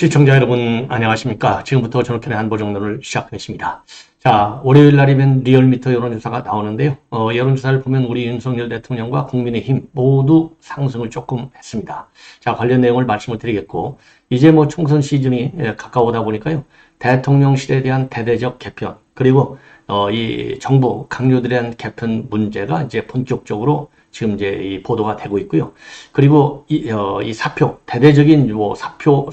시청자 여러분 안녕하십니까. 지금부터 전국현의 한보정론을 시작하겠습니다. 자, 월요일 날이면 리얼미터 여론조사가 나오는데요. 여론조사를 보면 우리 윤석열 대통령과 국민의힘 모두 상승을 조금 했습니다. 자, 관련 내용을 말씀을 드리겠고, 이제 뭐 총선 시즌이 가까우다 보니까요. 대통령실에 대한 대대적 개편, 그리고 이 정부 강요들에 대한 개편 문제가 이제 본격적으로 지금 이제 이 보도가 되고 있고요. 그리고 이 사표, 대대적인 뭐 사표,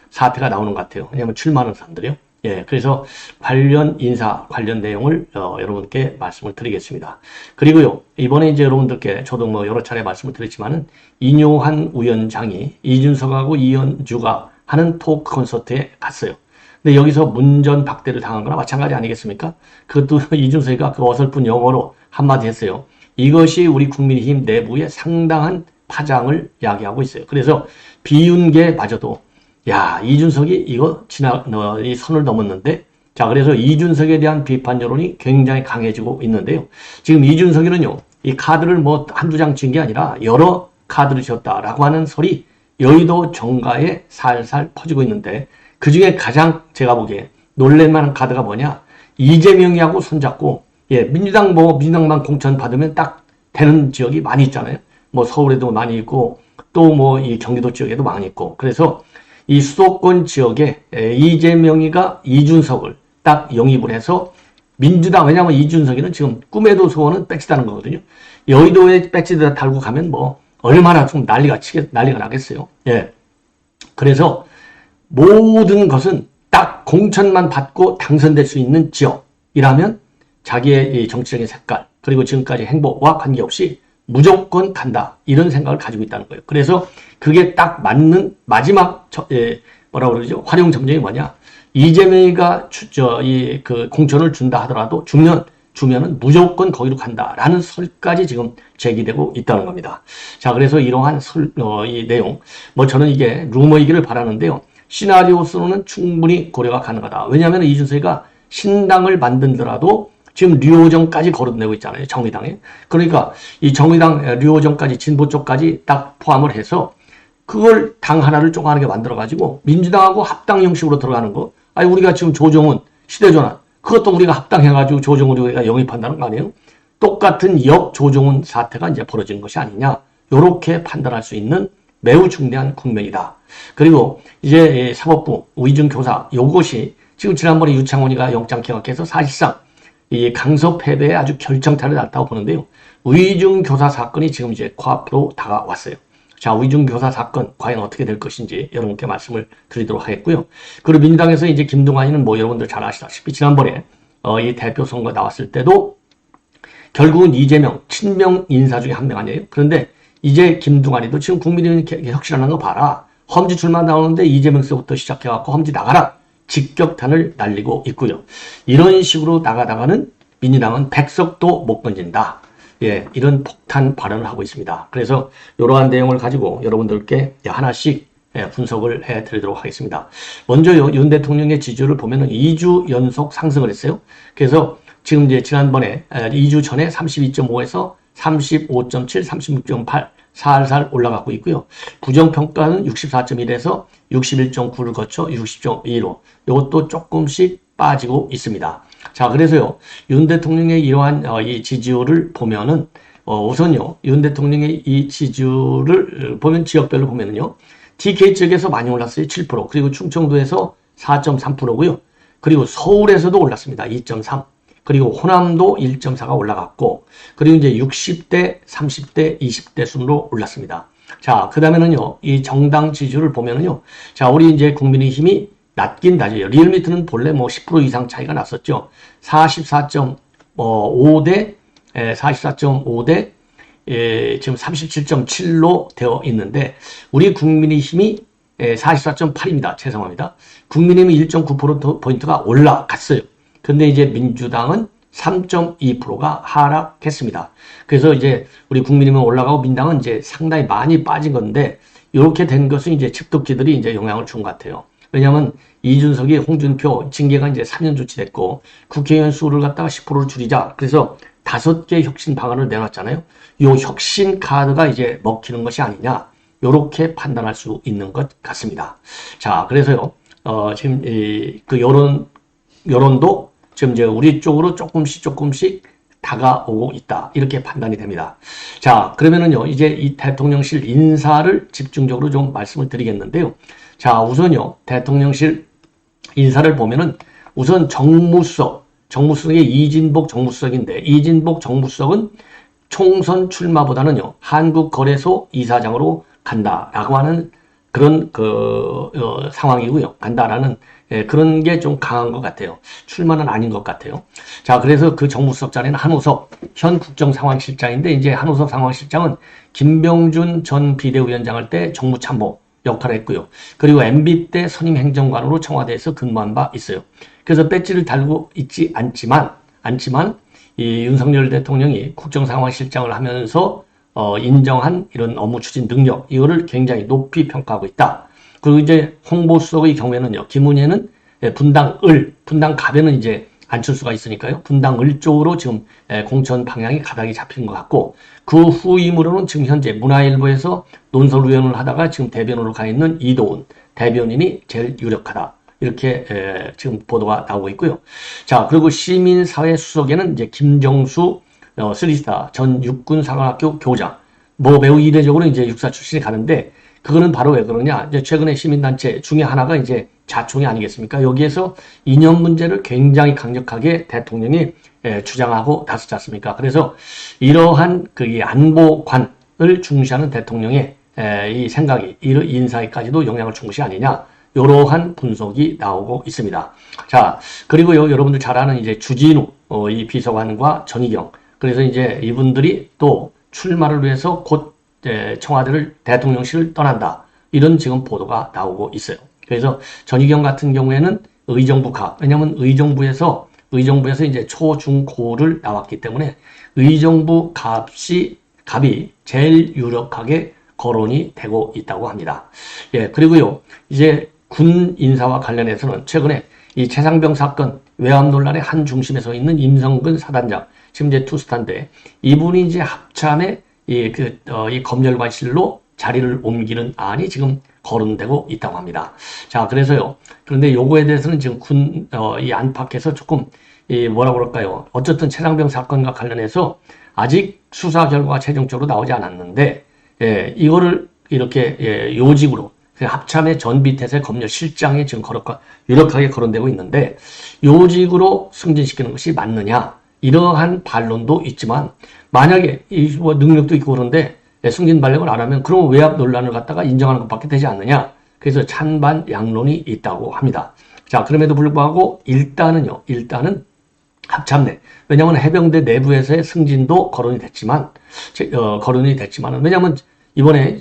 사태가 나오는 것 같아요. 왜냐하면 출마하는 사람들이요. 예, 그래서 관련 인사, 관련 내용을 여러분께 말씀을 드리겠습니다. 그리고요, 이번에 이제 여러분들께 저도 뭐 여러 차례 말씀을 드렸지만은 이뇨한 위원장이 이준석하고 이현주가 하는 토크 콘서트에 갔어요. 근데 여기서 문전박대를 당한 거나 마찬가지 아니겠습니까? 그것도 이준석이가 그 어설픈 영어로 한마디 했어요. 이것이 우리 국민의힘 내부에 상당한 파장을 야기하고 있어요. 그래서 비윤계마저도 야, 이준석이 이거 이 선을 넘었는데, 자, 그래서 이준석에 대한 비판 여론이 굉장히 강해지고 있는데요. 지금 이준석이는요, 이 카드를 뭐 한두 장 친 게 아니라 여러 카드를 쳤다라고 하는 설이 여의도 정가에 살살 퍼지고 있는데, 그 중에 가장 제가 보기에 놀랄만한 카드가 뭐냐? 이재명이하고 손잡고, 예, 민주당만 공천 받으면 딱 되는 지역이 많이 있잖아요. 뭐 서울에도 많이 있고, 또 뭐 이 경기도 지역에도 많이 있고, 그래서 이 수도권 지역에 이재명이가 이준석을 딱 영입을 해서 민주당, 왜냐하면 이준석이는 지금 꿈에도 소원은 배치다는 거거든요. 여의도에 배치다 달고 가면 뭐 얼마나 좀 난리가 나겠어요. 예. 그래서 모든 것은 딱 공천만 받고 당선될 수 있는 지역이라면 자기의 이 정치적인 색깔, 그리고 지금까지 행보와 관계없이 무조건 간다. 이런 생각을 가지고 있다는 거예요. 그래서 그게 딱 맞는 마지막, 뭐라고 그러죠? 활용 점정이 뭐냐? 이재명이가 그 공천을 준다 하더라도 주면은 무조건 거기로 간다라는 설까지 지금 제기되고 있다는 겁니다. 자, 그래서 이러한 이 내용, 뭐 저는 이게 루머이기를 바라는데요. 시나리오로는 충분히 고려가 가능하다. 왜냐하면 이준석이가 신당을 만들더라도 지금 류호정까지 거론되고 있잖아요. 정의당에. 그러니까 이 정의당 류호정까지 진보 쪽까지 딱 포함을 해서 그걸 당 하나를 쪼가하게 만들어가지고 민주당하고 합당 형식으로 들어가는 거. 아니 우리가 지금 조정은 시대전환 그것도 우리가 합당해가지고 조정을 우리가 영입한다는 거 아니에요? 똑같은 역 조정은 사태가 이제 벌어진 것이 아니냐. 요렇게 판단할 수 있는 매우 중대한 국면이다. 그리고 이제 사법부 위중교사 요것이 지금 지난번에 유창훈이가 영장 기각해서 사실상 이 강서 패배에 아주 결정타를 났다고 보는데요. 위중교사 사건이 지금 이제 코앞으로 다가왔어요. 자, 위중교사 사건 과연 어떻게 될 것인지 여러분께 말씀을 드리도록 하겠고요. 그리고 민주당에서 이제 김동완이는 뭐 여러분들 잘 아시다시피 지난번에 이 대표 선거 나왔을 때도 결국은 이재명 친명 인사 중에 한 명 아니에요. 그런데 이제 김동완이도 지금 국민의힘 혁신하는 거 봐라. 험지 출마 나오는데 이재명서부터 시작해갖고 험지 나가라. 직격탄을 날리고 있고요. 이런 식으로 나가다가는 민주당은 백석도 못 건진다. 예, 이런 폭탄 발언을 하고 있습니다. 그래서 이러한 내용을 가지고 여러분들께 하나씩 분석을 해드리도록 하겠습니다. 먼저요, 윤 대통령의 지지율을 보면은 2주 연속 상승을 했어요. 그래서 지금 이제 지난번에 2주 전에 32.5에서 35.7, 36.8 살살 올라가고 있고요. 부정평가는 64.1에서 61.9를 거쳐 60.2로 이것도 조금씩 빠지고 있습니다. 자, 그래서요, 윤 대통령의 이러한 이 지지율을 보면은 우선요, 윤 대통령의 이 지지율을 보면 지역별로 보면은요, TK 지역에서 많이 올랐어요. 7%. 그리고 충청도에서 4.3%고요. 그리고 서울에서도 올랐습니다. 2.3. 그리고 호남도 1.4가 올라갔고, 그리고 이제 60대, 30대, 20대 순으로 올랐습니다. 자, 그 다음에는요, 이 정당 지지율을 보면은요, 자, 우리 이제 국민의힘이 낮긴 낮아요. 리얼미터는 본래 뭐 10% 이상 차이가 났었죠. 44.5대, 44.5대, 지금 37.7로 되어 있는데, 우리 국민의힘이 44.8입니다. 죄송합니다. 국민의힘이 1.9%포인트가 올라갔어요. 근데 이제 민주당은 3.2%가 하락했습니다. 그래서 이제 우리 국민의힘은 올라가고 민당은 이제 상당히 많이 빠진 건데, 이렇게 된 것은 이제 칩독기들이 이제 영향을 준 것 같아요. 왜냐하면 이준석이 홍준표 징계가 이제 4년 조치됐고, 국회의원 수를 갖다가 10%를 줄이자. 그래서 5개 혁신 방안을 내놨잖아요. 이 혁신 카드가 이제 먹히는 것이 아니냐. 요렇게 판단할 수 있는 것 같습니다. 자, 그래서요, 지금, 그 여론도 지금 이제 우리 쪽으로 조금씩 다가오고 있다. 이렇게 판단이 됩니다. 자, 그러면은요, 이제 이 대통령실 인사를 집중적으로 좀 말씀을 드리겠는데요. 자, 우선요, 대통령실 인사를 보면은 우선 정무수석의 이진복 정무수석인데, 이진복 정무수석은 총선 출마보다는요, 한국거래소 이사장으로 간다라고 하는 그런 상황이고요. 간다라는 그런 게 좀 강한 것 같아요. 출마는 아닌 것 같아요. 자, 그래서 그 정무수석 자리는 한우섭 현 국정상황실장인데, 이제 한우섭 상황실장은 김병준 전 비대위원장 할 때 정무참모 역할을 했고요. 그리고 MB 때 선임행정관으로 청와대에서 근무한 바 있어요. 그래서 배지를 달고 있지 않지만 이 윤석열 대통령이 국정상황실장을 하면서 인정한 이런 업무 추진 능력, 이거를 굉장히 높이 평가하고 있다. 그리고 이제 홍보수석의 경우에는요, 김은혜는 분당갑에는 이제 안철수가 있으니까요, 분당을 쪽으로 지금 공천 방향이 가닥이 잡힌 것 같고, 그 후임으로는 지금 현재 문화일보에서 논설위원을 하다가 지금 대변으로 가 있는 이도훈 대변인이 제일 유력하다. 이렇게 지금 보도가 나오고 있고요. 자, 그리고 시민사회 수석에는 이제 김정수 쓰리스타 전 육군사관학교 교장, 뭐 매우 이례적으로 이제 육사 출신이 가는데, 그거는 바로 왜 그러냐? 이제 최근에 시민단체 중에 하나가 이제 자총이 아니겠습니까? 여기에서 이념 문제를 굉장히 강력하게 대통령이 주장하고 나섰지 않습니까? 그래서 이러한 그 안보관을 중시하는 대통령의 이 생각이 이 인사에까지도 영향을 준 것이 아니냐? 이러한 분석이 나오고 있습니다. 자, 그리고요, 여러분들 잘 아는 이제 주진우 이 비서관과 전희경, 그래서 이제 이분들이 또 출마를 위해서 곧 청와대를 대통령실을 떠난다. 이런 지금 보도가 나오고 있어요. 그래서 전희경 같은 경우에는 의정부갑, 왜냐하면 의정부에서 이제 초, 중, 고를 나왔기 때문에 의정부 갑이 제일 유력하게 거론이 되고 있다고 합니다. 예, 그리고요, 이제 군 인사와 관련해서는 최근에 이 최상병 사건 외압 논란의 한 중심에 서 있는 임성근 사단장, 지금 이제 투스타인데, 이분이 이제 합참에 이 검열관실로 자리를 옮기는 안이 지금 거론되고 있다고 합니다. 자, 그래서요. 그런데 요거에 대해서는 지금 이 안팎에서 조금, 뭐라고 그럴까요? 어쨌든 최상병 사건과 관련해서 아직 수사 결과가 최종적으로 나오지 않았는데, 이거를 이렇게, 요직으로, 합참의 전비태세 검열실장에 지금 유력하게 거론되고 있는데, 요직으로 승진시키는 것이 맞느냐? 이러한 반론도 있지만, 만약에 뭐 능력도 있고 그런데 승진 발령을 안 하면 그럼 외압 논란을 갖다가 인정하는 것밖에 되지 않느냐. 그래서 찬반 양론이 있다고 합니다. 자, 그럼에도 불구하고 일단은 합참 내, 왜냐하면 해병대 내부에서의 승진도 거론이 됐지만은, 왜냐하면 이번에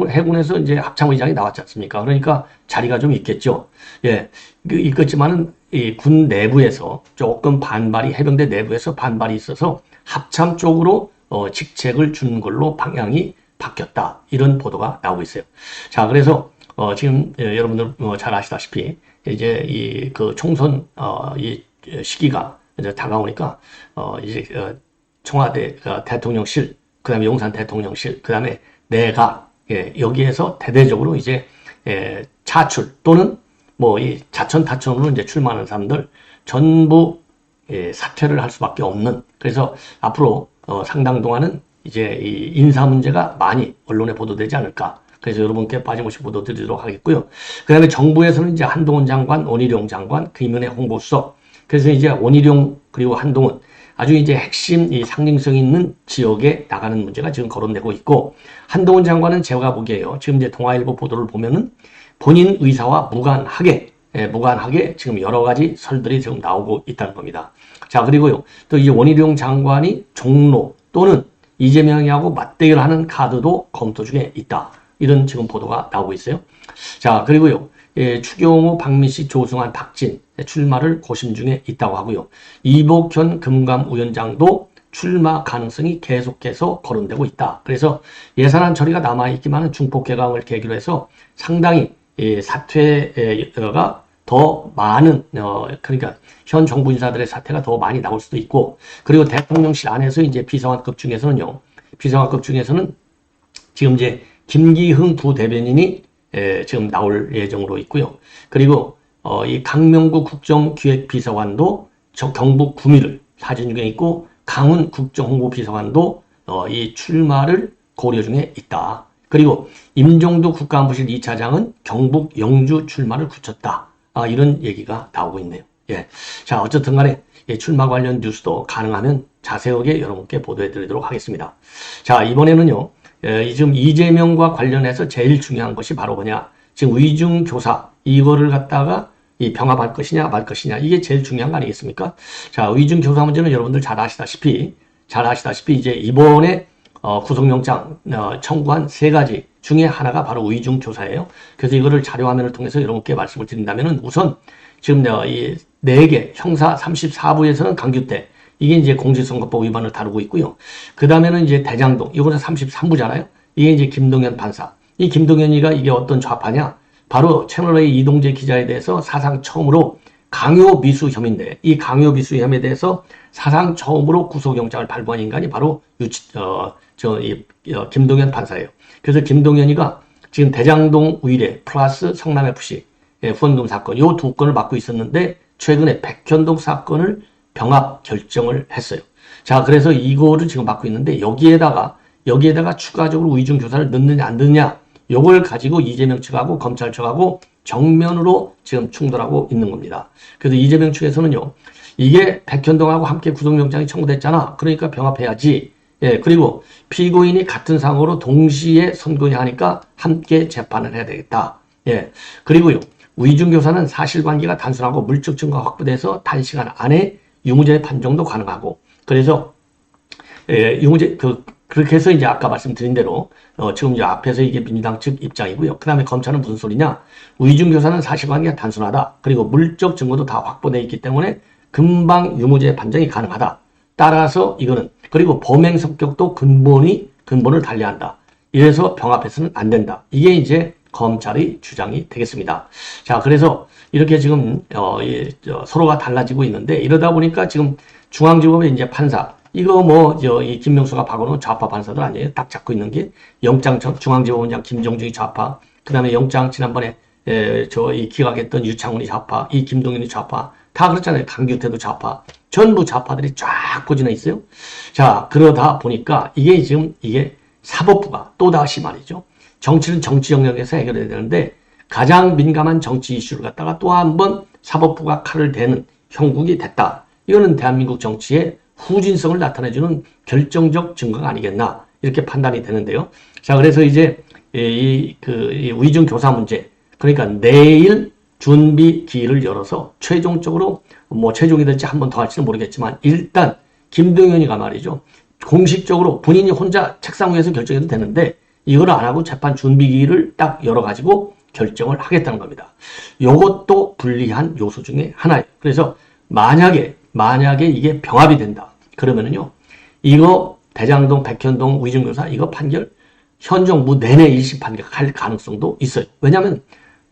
해군에서 이제 합참의장이 나왔지 않습니까? 그러니까 자리가 좀 있겠죠. 예, 있겠지만은 이 군 내부에서 조금 해병대 내부에서 반발이 있어서 합참 쪽으로 직책을 주는 걸로 방향이 바뀌었다. 이런 보도가 나오고 있어요. 자, 그래서 지금 여러분들 잘 아시다시피 이제 그 총선 이 시기가 이제 다가오니까 이제 청와대 대통령실, 그다음에 용산 대통령실, 그다음에 내각, 여기에서 대대적으로 이제 차출 또는 뭐 이 자천 타천으로 이제 출마하는 사람들 전부 사퇴를 할 수밖에 없는, 그래서 앞으로 상당 동안은 이제 이 인사 문제가 많이 언론에 보도되지 않을까. 그래서 여러분께 빠짐없이 보도드리도록 하겠고요. 그 다음에 정부에서는 이제 한동훈 장관, 원희룡 장관, 김은혜 홍보수석, 그래서 이제 원희룡 그리고 한동훈 아주 이제 핵심 이 상징성 있는 지역에 나가는 문제가 지금 거론되고 있고, 한동훈 장관은 제가 보기에요, 지금 이제 동아일보 보도를 보면은 본인 의사와 무관하게 지금 여러 가지 설들이 지금 나오고 있다는 겁니다. 자, 그리고요, 또 이 원희룡 장관이 종로 또는 이재명이하고 맞대결하는 카드도 검토 중에 있다. 이런 지금 보도가 나오고 있어요. 자, 그리고요, 추경호, 박민식, 조승환, 박진 출마를 고심 중에 있다고 하고요. 이복현 금감위원장도 출마 가능성이 계속해서 거론되고 있다. 그래서 예산안 처리가 남아있기만은 중폭 개강을 계기로 해서 상당히 사퇴가 더 많은, 그러니까 현 정부 인사들의 사퇴가 더 많이 나올 수도 있고, 그리고 대통령실 안에서 이제 비서관급 중에서는 지금 이제 김기흥 부대변인이 지금 나올 예정으로 있고요. 그리고 이 강명구 국정기획비서관도 경북 구미를 사진 중에 있고, 강훈 국정홍보비서관도 이 출마를 고려 중에 있다. 그리고 임종두 국가안보실 2차장은 경북 영주 출마를 굳혔다. 이런 얘기가 나오고 있네요. 예. 자, 어쨌든 간에 출마 관련 뉴스도 가능하면 자세하게 여러분께 보도해 드리도록 하겠습니다. 자, 이번에는요, 지금 이재명과 관련해서 제일 중요한 것이 바로 뭐냐. 지금 위중교사, 이거를 갖다가 이 병합할 것이냐 말 것이냐, 이게 제일 중요한 거 아니겠습니까? 자, 위중교사 문제는 여러분들 잘 아시다시피 이제 이번에 구속영장 청구한 3가지 중에 하나가 바로 위중교사예요. 그래서 이거를 자료화면을 통해서 여러분께 말씀을 드린다면은, 우선 지금 이 4개 형사 34부에서는 강규태, 이게 이제 공직선거법 위반을 다루고 있고요. 그 다음에는 이제 대장동, 이거는 33부잖아요. 이게 이제 김동연 판사. 이 김동연이가 이게 어떤 좌파냐? 바로 채널A 이동재 기자에 대해서 사상 처음으로 강요미수 혐의인데, 이 강요미수 혐의에 대해서 사상 처음으로 구속영장을 발부한 인간이 바로 김동연 판사예요. 그래서 김동연이가 지금 대장동 위례 플러스 성남FC 후원금 사건, 요 2건을 맡고 있었는데, 최근에 백현동 사건을 병합 결정을 했어요. 자, 그래서 이거를 지금 맡고 있는데, 여기에다가 추가적으로 위중교사를 넣느냐 안 넣느냐, 요걸 가지고 이재명 측하고 검찰 측하고 정면으로 지금 충돌하고 있는 겁니다. 그래서 이재명 측에서는요, 이게 백현동하고 함께 구속영장이 청구됐잖아. 그러니까 병합해야지. 예, 그리고 피고인이 같은 상황으로 동시에 선고냐 하니까 함께 재판을 해야 되겠다. 예, 그리고요, 위중교사는 사실관계가 단순하고 물적 증거가 확보돼서 단시간 안에 유무죄 판정도 가능하고, 그래서 유무죄 그렇게 해서 이제 아까 말씀드린 대로 지금 이제 앞에서 이게 민주당 측 입장이고요. 그 다음에 검찰은 무슨 소리냐? 위중교사는 사실관계가 단순하다. 그리고 물적 증거도 다 확보되어 있기 때문에 금방 유무죄 판정이 가능하다. 따라서 이거는, 그리고 범행 성격도 근본을 달리한다. 이래서 병합해서는 안 된다. 이게 이제 검찰의 주장이 되겠습니다. 자, 그래서 이렇게 지금 서로가 달라지고 있는데, 이러다 보니까 지금 중앙지법의 이제 판사, 이거 이 김명수가 박아놓은 좌파 판사들 아니에요. 딱 잡고 있는 게 중앙지법원장 김정중이 좌파, 그 다음에 영장 지난번에 이 기각했던 유창훈이 좌파, 이 김동연이 좌파, 다 그렇잖아요. 강규태도 좌파, 전부 좌파들이 쫙 고진해 있어요. 자, 그러다 보니까 이게 사법부가 또다시 말이죠, 정치는 정치 영역에서 해결해야 되는데, 가장 민감한 정치 이슈를 갖다가 또 한 번 사법부가 칼을 대는 형국이 됐다. 이거는 대한민국 정치의 후진성을 나타내주는 결정적 증거가 아니겠나, 이렇게 판단이 되는데요. 자, 그래서 이제 이 위중교사 문제, 그러니까 내일 준비 기일을 열어서 최종적으로 최종이 될지 한 번 더 할지는 모르겠지만, 일단 김동연이가 말이죠, 공식적으로 본인이 혼자 책상 위에서 결정해도 되는데, 이걸 안 하고 재판 준비 기일을 딱 열어가지고 결정을 하겠다는 겁니다. 이것도 불리한 요소 중에 하나예요. 그래서 만약에 이게 병합이 된다 그러면은요, 이거 대장동 백현동 위중교사 이거 판결 현 정부 내내 1심 판결할 가능성도 있어요. 왜냐하면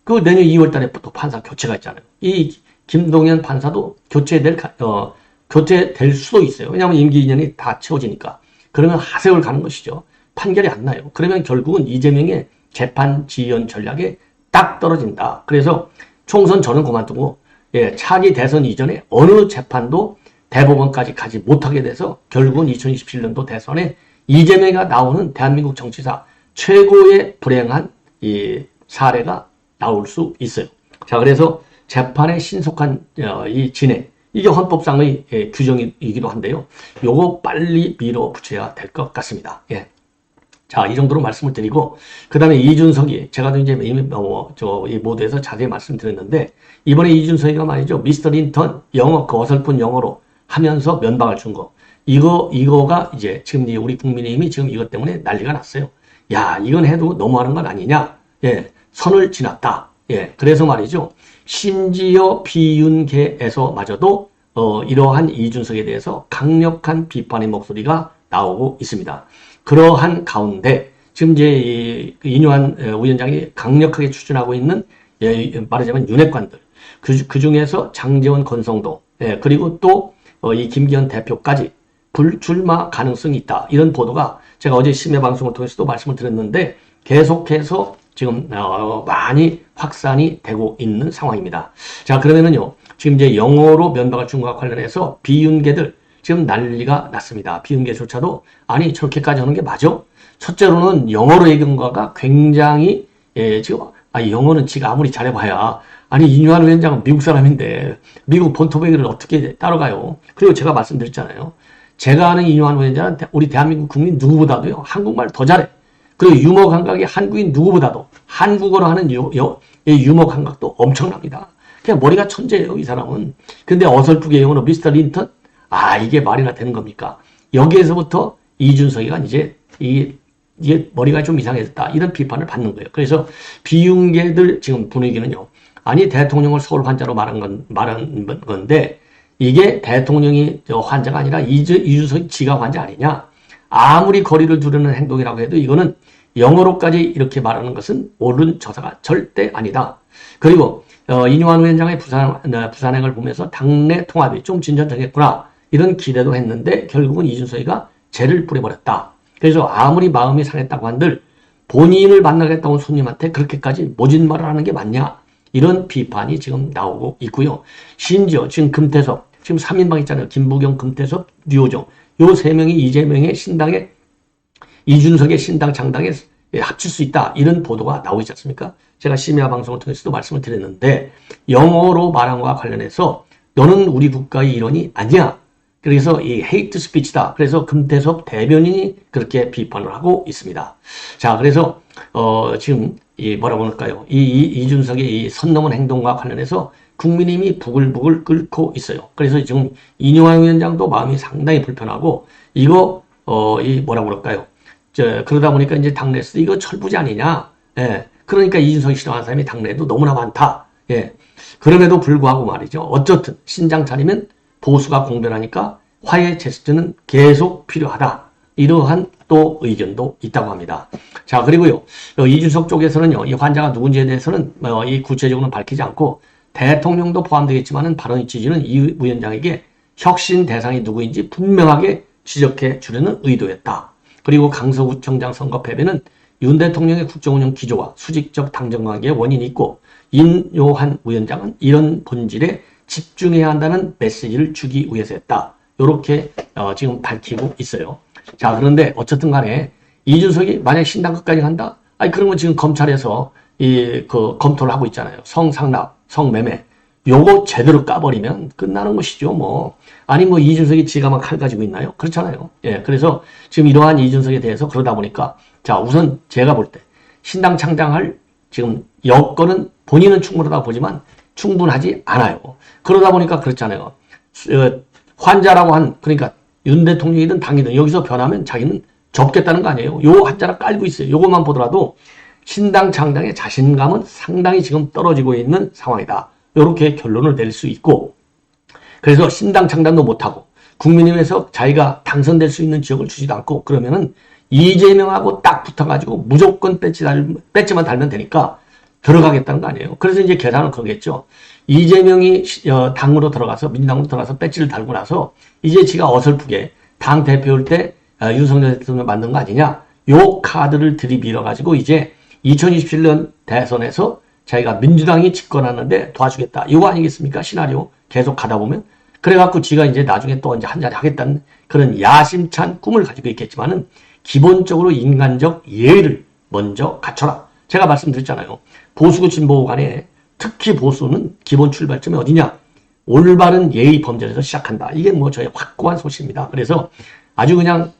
그 내년 2월 달에 또 판사 교체가 있잖아요. 이 김동연 판사도 교체될 수도 있어요. 왜냐하면 임기 2년이 다 채워지니까. 그러면 하세월 가는 것이죠. 판결이 안 나요. 그러면 결국은 이재명의 재판 지연 전략에 딱 떨어진다. 그래서 총선 저는 그만두고, 차기 대선 이전에 어느 재판도 대법원까지 가지 못하게 돼서 결국은 2027년도 대선에 이재명이 나오는 대한민국 정치사 최고의 불행한 이 사례가 나올 수 있어요. 자, 그래서 재판의 신속한 이 진행, 이게 헌법상의 규정이기도 한데요. 요거 빨리 밀어붙여야 될 것 같습니다. 예. 자, 이 정도로 말씀을 드리고, 그 다음에 이준석이, 제가 이제 이미 이 모드에서 자세히 말씀드렸는데, 이번에 이준석이가 말이죠, 미스터 린턴 영어, 그 어설픈 영어로 하면서 면박을 준 거, 이거가 이제 지금 우리 국민의힘이 지금 이것 때문에 난리가 났어요. 야, 이건 해도 너무하는 건 아니냐? 예, 선을 지났다. 예, 그래서 말이죠, 심지어 비윤계에서마저도 이러한 이준석에 대해서 강력한 비판의 목소리가 나오고 있습니다. 그러한 가운데 지금 이제 이뇨한 위원장이 강력하게 추진하고 있는, 말하자면 윤핵관들, 그 중에서 장제원 권성동, 그리고 또 이 김기현 대표까지 불출마 가능성이 있다. 이런 보도가 제가 어제 심야 방송을 통해서도 말씀을 드렸는데, 계속해서 지금 많이 확산이 되고 있는 상황입니다. 자, 그러면은요, 지금 이제 영어로 면박을 준 것과 관련해서 비윤계들 지금 난리가 났습니다. 비윤계조차도 아니 저렇게까지 하는 게 맞아? 첫째로는 영어로 얘기한 거가 굉장히 지금 영어는 지가 아무리 잘해봐야 아니 이뉴한 위원장은 미국 사람인데 미국 본토배기를 어떻게 따라가요? 그리고 제가 말씀드렸잖아요. 제가 아는 이뉴한 위원장은 우리 대한민국 국민 누구보다도요 한국말 더 잘해. 그리고 유머 감각이 한국인 누구보다도 한국어로 하는 유머 감각도 엄청납니다. 그냥 머리가 천재예요, 이 사람은. 근데 어설프게 영어로 미스터 린턴? 이게 말이나 되는 겁니까? 여기에서부터 이준석이가 이제 이게 머리가 좀 이상해졌다. 이런 비판을 받는 거예요. 그래서 비윤계들 지금 분위기는요. 아니 대통령을 서울 환자로 말한 건데 이게 대통령이 환자가 아니라 이준석이 지가 환자 아니냐? 아무리 거리를 두려는 행동이라고 해도 이거는 영어로까지 이렇게 말하는 것은 옳은 저사가 절대 아니다. 그리고 이뉴한 위원장의 부산행을 보면서 당내 통합이 좀 진전되겠구나 이런 기대도 했는데 결국은 이준석이가 죄를 뿌려버렸다. 그래서 아무리 마음이 상했다고 한들 본인을 만나겠다고 온 손님한테 그렇게까지 모진 말을 하는 게 맞냐 이런 비판이 지금 나오고 있고요. 심지어 지금 금태섭 지금 3인방 있잖아요. 김부겸, 금태섭, 류호정 요 세 명이 이재명의 신당에 이준석의 신당 창당에 합칠 수 있다. 이런 보도가 나오고 있지 않습니까? 제가 심야 방송을 통해서도 말씀을 드렸는데 영어로 말한 것과 관련해서 너는 우리 국가의 일원이 아니야. 그래서 이 헤이트 스피치다. 그래서 금태섭 대변인이 그렇게 비판을 하고 있습니다. 자, 그래서 지금 뭐라고 할까요? 이준석의 이 선 넘은 행동과 관련해서 국민의힘이 부글부글 끓고 있어요. 그래서 지금 이뉴한 위원장도 마음이 상당히 불편하고 이거 뭐라고 그럴까요? 그러다 보니까 이제 당내에서 이거 철부지 아니냐? 예. 그러니까 이준석이 싫어하는 사람이 당내에도 너무나 많다. 예. 그럼에도 불구하고 말이죠. 어쨌든 신장 차리면 보수가 공변하니까 화해 제스처는 계속 필요하다. 이러한 또 의견도 있다고 합니다. 자, 그리고요. 이준석 쪽에서는요. 이 환자가 누군지에 대해서는 이 구체적으로는 밝히지 않고 대통령도 포함되겠지만은 발언 취지는 이 위원장에게 혁신 대상이 누구인지 분명하게 지적해 주려는 의도였다. 그리고 강서구청장 선거 패배는 윤 대통령의 국정운영 기조와 수직적 당정관계에 원인이 있고 인요한 위원장은 이런 본질에 집중해야 한다는 메시지를 주기 위해서였다. 이렇게 지금 밝히고 있어요. 자, 그런데 어쨌든 간에 이준석이 만약 신당 끝까지 간다? 그러면 지금 검찰에서 검토를 하고 있잖아요. 성상납, 성매매. 요거 제대로 까버리면 끝나는 것이죠, 뭐. 아니, 이준석이 지가 막 칼 가지고 있나요? 그렇잖아요. 예, 그래서 지금 이러한 이준석에 대해서 그러다 보니까, 자, 우선 제가 볼 때, 신당 창당할 지금 여건은 본인은 충분하다고 보지만 충분하지 않아요. 그러다 보니까 그렇잖아요. 환자라고 그러니까 윤 대통령이든 당이든 여기서 변하면 자기는 접겠다는 거 아니에요. 요 한자를 깔고 있어요. 요것만 보더라도 신당 창당의 자신감은 상당히 지금 떨어지고 있는 상황이다. 이렇게 결론을 낼 수 있고, 그래서 신당 창당도 못하고 국민의힘에서 자기가 당선될 수 있는 지역을 주지도 않고 그러면은 이재명하고 딱 붙어가지고 무조건 배지만 달면 되니까 들어가겠다는 거 아니에요. 그래서 이제 계산은 그러겠죠. 이재명이 당으로 들어가서 민주당으로 들어가서 배지를 달고 나서 이제 지가 어설프게 당 대표일 때 윤석열 대통령 만든 거 아니냐. 요 카드를 들이밀어가지고 이제 2027년 대선에서 자기가 민주당이 집권하는데 도와주겠다. 이거 아니겠습니까? 시나리오 계속 가다 보면. 그래갖고 지가 이제 나중에 또 이제 한 자리 하겠다는 그런 야심찬 꿈을 가지고 있겠지만은 기본적으로 인간적 예의를 먼저 갖춰라. 제가 말씀드렸잖아요. 보수고 진보 간에 특히 보수는 기본 출발점이 어디냐? 올바른 예의 범절에서 시작한다. 이게 저의 확고한 소식입니다. 그래서 아주 그냥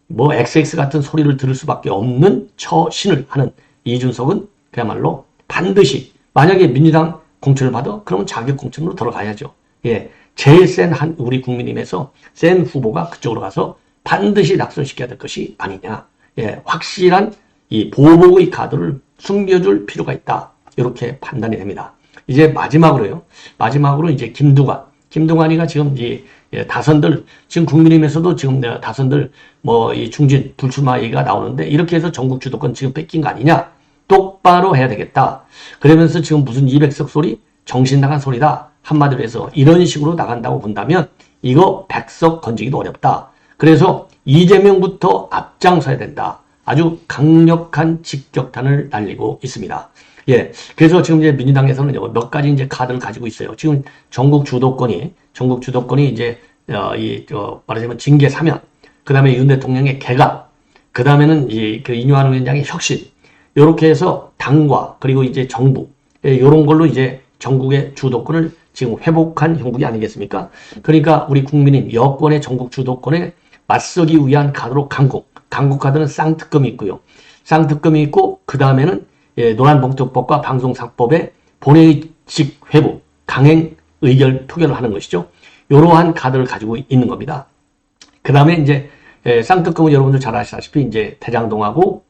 XX 같은 소리를 들을 수밖에 없는 처신을 하는 이준석은 그야말로 반드시 만약에 민주당 공천을 받아 그러면 자격 공천으로 들어가야죠. 예, 제일 센 우리 국민의힘에서 센 후보가 그쪽으로 가서 반드시 낙선시켜야 될 것이 아니냐. 예, 확실한 이 보복의 카드를 숨겨줄 필요가 있다. 이렇게 판단이 됩니다. 이제 마지막으로 이제 김두관이가 지금 다선들, 지금 국민의힘에서도 지금 다선들 이 중진 불출마 얘기가 나오는데 이렇게 해서 전국 주도권 지금 뺏긴 거 아니냐? 똑바로 해야 되겠다. 그러면서 지금 무슨 200석 소리? 정신 나간 소리다. 한마디로 해서 이런 식으로 나간다고 본다면 이거 100석 건지기도 어렵다. 그래서 이재명부터 앞장서야 된다. 아주 강력한 직격탄을 날리고 있습니다. 예. 그래서 지금 이제 민주당에서는요, 몇 가지 이제 카드를 가지고 있어요. 지금 전국 주도권이 이제, 말하자면 징계 사면, 그 다음에 윤 대통령의 개각, 그 다음에는 이뇨한 위원장의 혁신, 요렇게 해서 당과 그리고 이제 정부, 요런 걸로 이제 전국의 주도권을 지금 회복한 형국이 아니겠습니까? 그러니까 우리 국민인 여권의 전국 주도권에 맞서기 위한 카드로 강국 카드는 쌍특검이 있고요. 쌍특검이 있고, 그 다음에는 노란봉투법과 방송사법의 본회의식 회부, 강행 의결 투결을 하는 것이죠. 이러한 카드를 가지고 있는 겁니다. 그 다음에 이제 쌍특검은 여러분들 잘 아시다시피 이제 대장동하고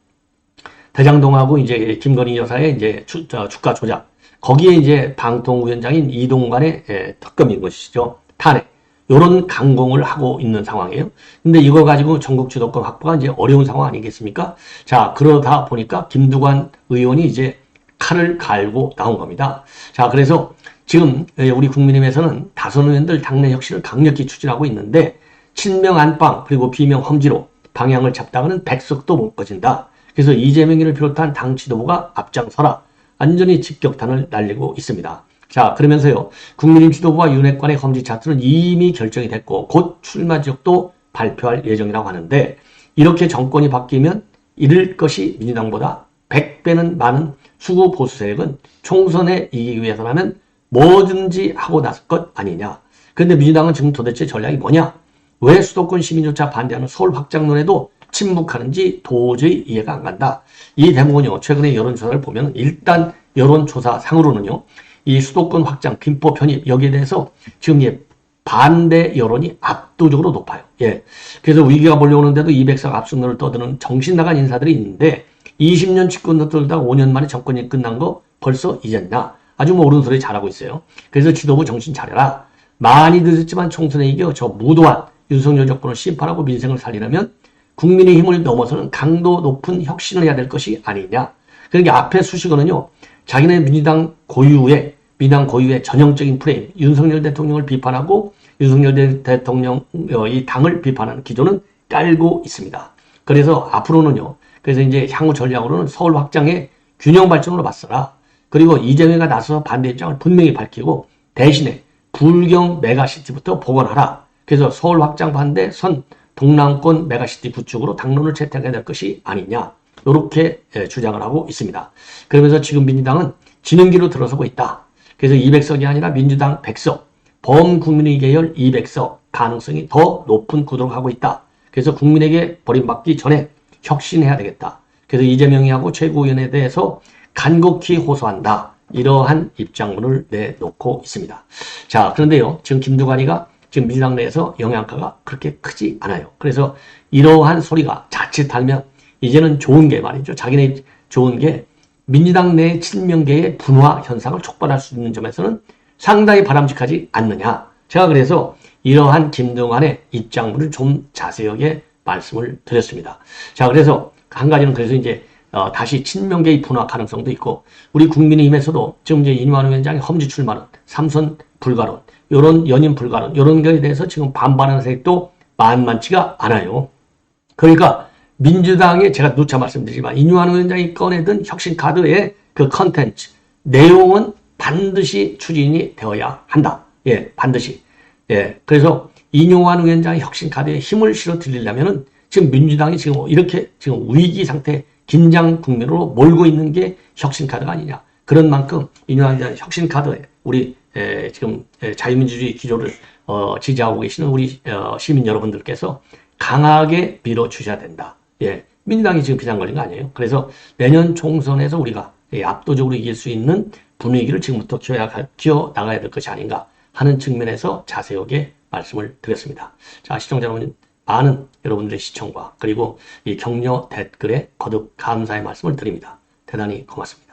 이제 김건희 여사의 이제 주가 조작, 거기에 이제 방통위원장인 이동관의 특검인 것이죠. 탄핵. 요런 강공을 하고 있는 상황이에요. 근데 이거 가지고 전국 주도권 확보가 이제 어려운 상황 아니겠습니까? 자, 그러다 보니까 김두관 의원이 이제 칼을 갈고 나온 겁니다. 자, 그래서 지금 우리 국민의힘에서는 다선 의원들 당내 혁신을 강력히 추진하고 있는데, 친명 안방 그리고 비명 험지로 방향을 잡다가는 백석도 못 꺼진다. 그래서 이재명이를 비롯한 당 지도부가 앞장서라. 완전히 직격탄을 날리고 있습니다. 자, 그러면서요, 국민의힘 지도부와 윤핵관의 험지 차트는 이미 결정이 됐고 곧 출마 지역도 발표할 예정이라고 하는데, 이렇게 정권이 바뀌면 잃을 것이 민주당보다 100배는 많은 수구 보수 세력은 총선에 이기기 위해서라면 뭐든지 하고 나설 것 아니냐. 그런데 민주당은 지금 도대체 전략이 뭐냐? 왜 수도권 시민조차 반대하는 서울 확장론에도 침묵하는지 도저히 이해가 안 간다. 이 대목은요, 최근에 여론조사를 보면 일단 여론조사상으로는요, 이 수도권 확장, 김포 편입, 여기에 대해서 지금 반대 여론이 압도적으로 높아요. 예. 그래서 위기가 몰려오는데도 200석 압승론을 떠드는 정신 나간 인사들이 있는데, 20년 집권 떠들다가 5년 만에 정권이 끝난 거 벌써 잊었나? 아주 옳은 소리 잘하고 있어요. 그래서 지도부 정신 차려라. 많이 늦었지만 총선에 이겨 저 무도한 윤석열 정권을 심판하고 민생을 살리려면 국민의 힘을 넘어서는 강도 높은 혁신을 해야 될 것이 아니냐. 그러니까 앞에 수식어는요, 자기네 민주당 고유의 전형적인 프레임, 윤석열 대통령을 비판하고 윤석열 대통령 이 당을 비판하는 기조는 깔고 있습니다. 그래서 앞으로는요, 그래서 이제 향후 전략으로는 서울 확장의 균형 발전으로 맞서라. 그리고 이재명이가 나서서 반대 입장을 분명히 밝히고 대신에 불경 메가시티부터 복원하라. 그래서 서울 확장 반대 선 동남권 메가시티 구축으로 당론을 채택해야 될 것이 아니냐. 이렇게 주장을 하고 있습니다. 그러면서 지금 민주당은 지는 길로 들어서고 있다. 그래서 200석이 아니라 민주당 100석, 범국민의 계열 200석 가능성이 더 높은 구도로 가고 있다. 그래서 국민에게 버림받기 전에 혁신해야 되겠다. 그래서 이재명이하고 최고위원에 대해서 간곡히 호소한다. 이러한 입장문을 내놓고 있습니다. 자, 그런데요, 지금 김두관이가 지금 민주당 내에서 영향가가 그렇게 크지 않아요. 그래서 이러한 소리가 자칫하면 이제는 좋은 게 말이죠. 자기네 좋은 게 민주당 내 친명계의 분화 현상을 촉발할 수 있는 점에서는 상당히 바람직하지 않느냐. 제가 그래서 이러한 김두관의 입장문을 좀 자세하게 말씀을 드렸습니다. 자, 그래서 한 가지는 그래서 이제 다시 친명계의 분화 가능성도 있고, 우리 국민의힘에서도 지금 이제 이뇨한 위원장의 험지 출마론, 삼선 불가론, 요런 연임 불가론, 요런 거에 대해서 지금 반발하는 세력도 만만치가 않아요. 그러니까 민주당의 제가 누차 말씀드리지만 이뇨한 위원장이 꺼내든 혁신 카드의 그 컨텐츠, 내용은 반드시 추진이 되어야 한다. 예, 반드시. 예, 그래서 이뇨한 위원장의 혁신 카드에 힘을 실어 드리려면은 지금 민주당이 지금 이렇게 지금 위기 상태, 긴장 국면으로 몰고 있는 게 혁신 카드가 아니냐. 그런 만큼 이뇨한 위원장의 혁신 카드에 우리 지금 자유민주주의 기조를 지지하고 계시는 우리 시민 여러분들께서 강하게 밀어주셔야 된다. 예, 민주당이 지금 비상 걸린 거 아니에요. 그래서 내년 총선에서 우리가 압도적으로 이길 수 있는 분위기를 지금부터 키워 나가야 될 것이 아닌가 하는 측면에서 자세하게 말씀을 드렸습니다. 자, 시청자 여러분, 많은 여러분들의 시청과 그리고 이 격려 댓글에 거듭 감사의 말씀을 드립니다. 대단히 고맙습니다.